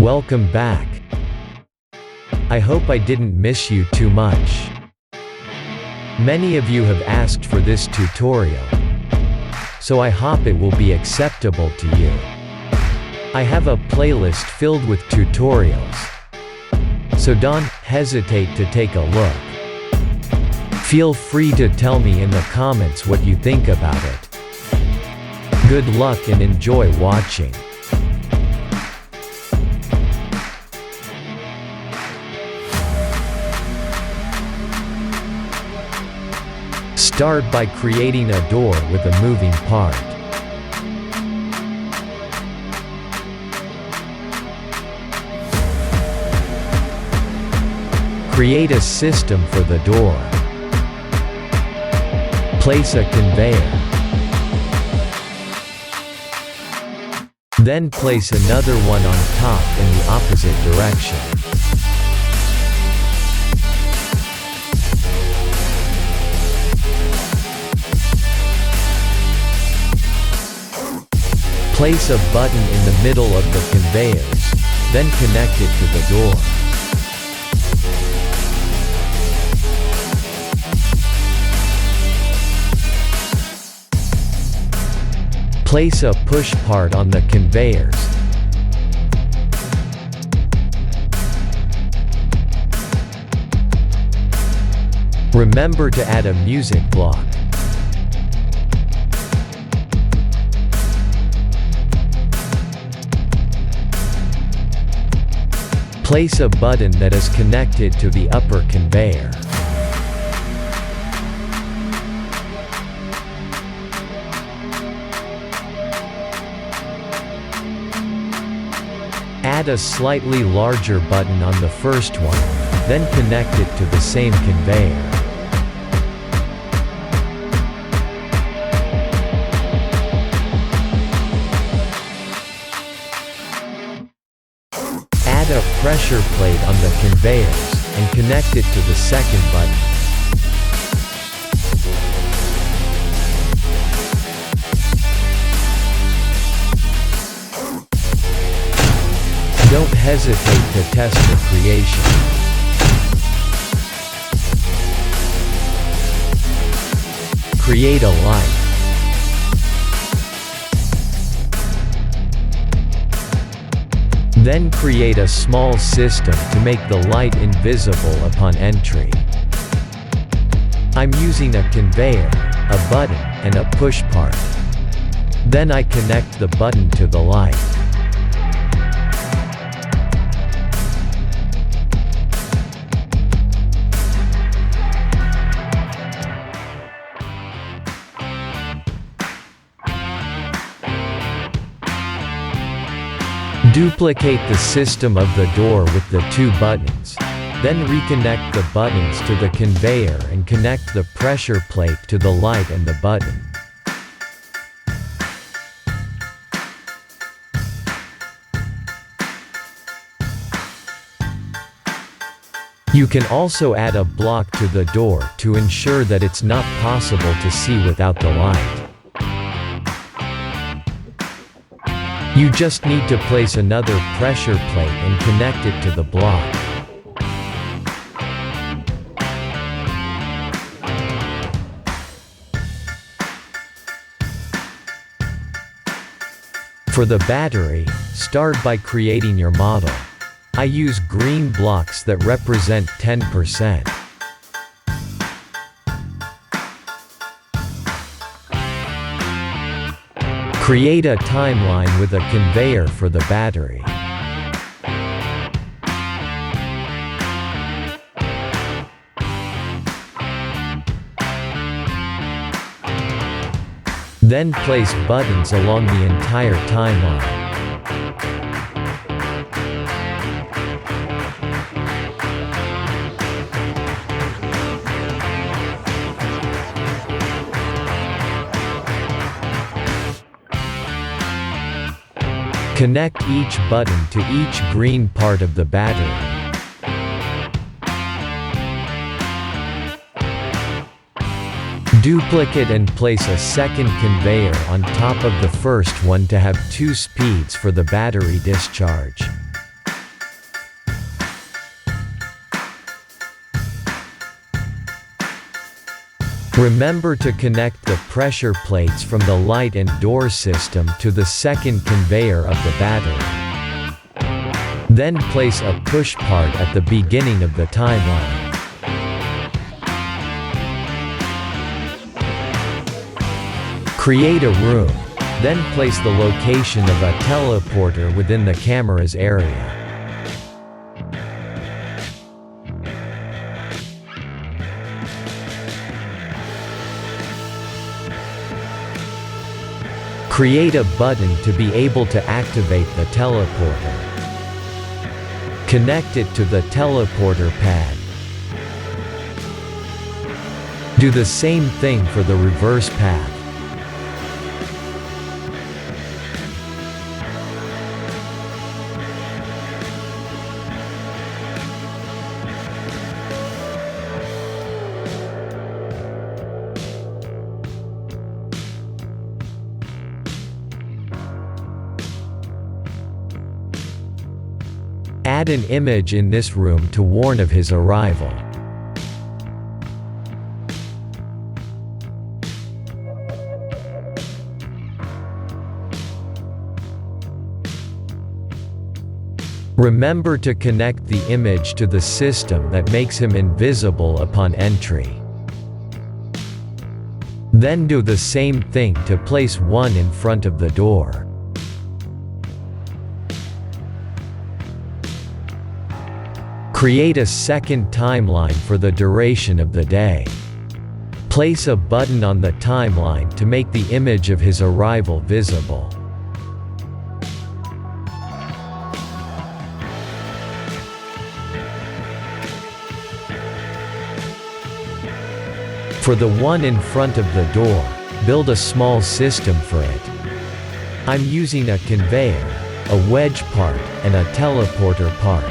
Welcome back. I hope I didn't miss you too much. Many of you have asked for this tutorial, so I hope it will be acceptable to you. I have a playlist filled with tutorials, so don't hesitate to take a look. Feel free to tell me in the comments what you think about it. Good luck and enjoy watching. Start by creating a door with a moving part. Create a system for the door. Place a conveyor. Then place another one on top in the opposite direction. Place a button in the middle of the conveyors, then connect it to the door. Place a push part on the conveyors. Remember to add a music block. Place a button that is connected to the upper conveyor. Add a slightly larger button on the first one, then connect it to the same conveyor. Add a pressure plate on the conveyors, and connect it to the second button. Don't hesitate to test the creation. Create a light. Then create a small system to make the light invisible upon entry. I'm using a conveyor, a button, and a push part. Then I connect the button to the light. Duplicate the system of the door with the two buttons. Then reconnect the buttons to the conveyor and connect the pressure plate to the light and the button. You can also add a block to the door to ensure that it's not possible to see without the light. You just need to place another pressure plate and connect it to the block. For the battery, start by creating your model. I use green blocks that represent 10%. Create a timeline with a conveyor for the battery. Then place buttons along the entire timeline. Connect each button to each green part of the battery. Duplicate and place a second conveyor on top of the first one to have two speeds for the battery discharge. Remember to connect the pressure plates from the light and door system to the second conveyor of the battery. Then place a push part at the beginning of the timeline. Create a room, then place the location of a teleporter within the camera's area. Create a button to be able to activate the teleporter. Connect it to the teleporter pad. Do the same thing for the reverse path. Add an image in this room to warn of his arrival. Remember to connect the image to the system that makes him invisible upon entry. Then do the same thing to place one in front of the door. Create a second timeline for the duration of the day. Place a button on the timeline to make the image of his arrival visible. For the one in front of the door, build a small system for it. I'm using a conveyor, a wedge part, and a teleporter part.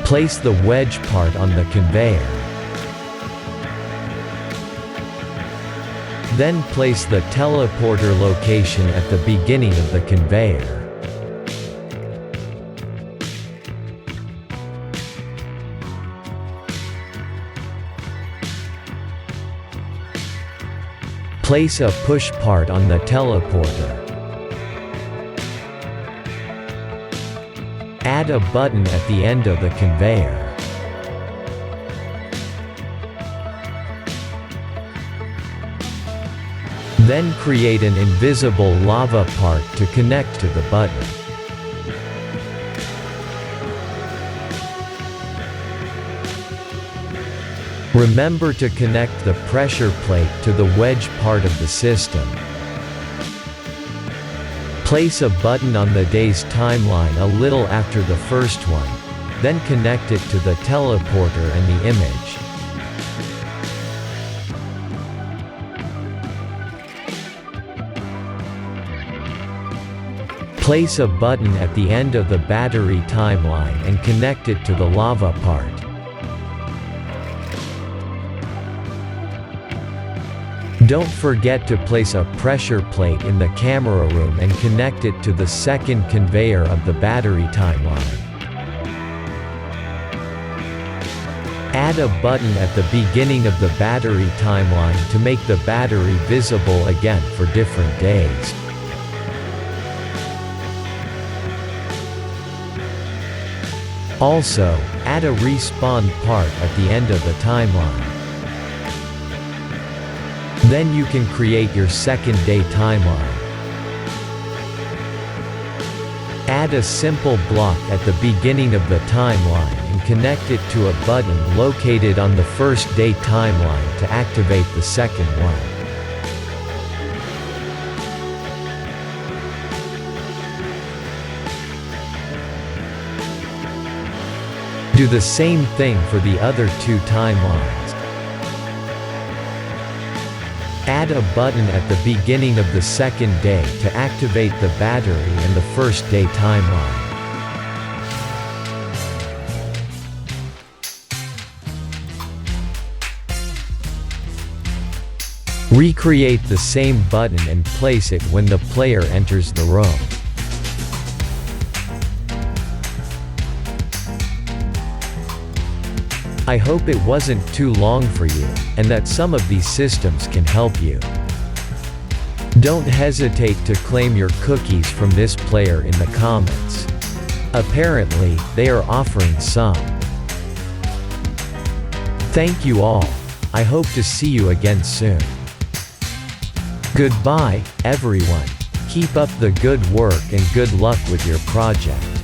Place the wedge part on the conveyor. Then place the teleporter location at the beginning of the conveyor. Place a push part on the teleporter. Add a button at the end of the conveyor. Then create an invisible lava part to connect to the button. Remember to connect the pressure plate to the wedge part of the system. Place a button on the day's timeline a little after the first one, then connect it to the teleporter and the image. Place a button at the end of the battery timeline and connect it to the lava part. Don't forget to place a pressure plate in the camera room and connect it to the second conveyor of the battery timeline. Add a button at the beginning of the battery timeline to make the battery visible again for different days. Also, add a respawn part at the end of the timeline. Then you can create your second day timeline. Add a simple block at the beginning of the timeline and connect it to a button located on the first day timeline to activate the second one. Do the same thing for the other two timelines. Add a button at the beginning of the second day to activate the battery and the first day timeline. Recreate the same button and place it when the player enters the room. I hope it wasn't too long for you, and that some of these systems can help you. Don't hesitate to claim your cookies from this player in the comments. Apparently, they are offering some. Thank you all. I hope to see you again soon. Goodbye, everyone. Keep up the good work and good luck with your project.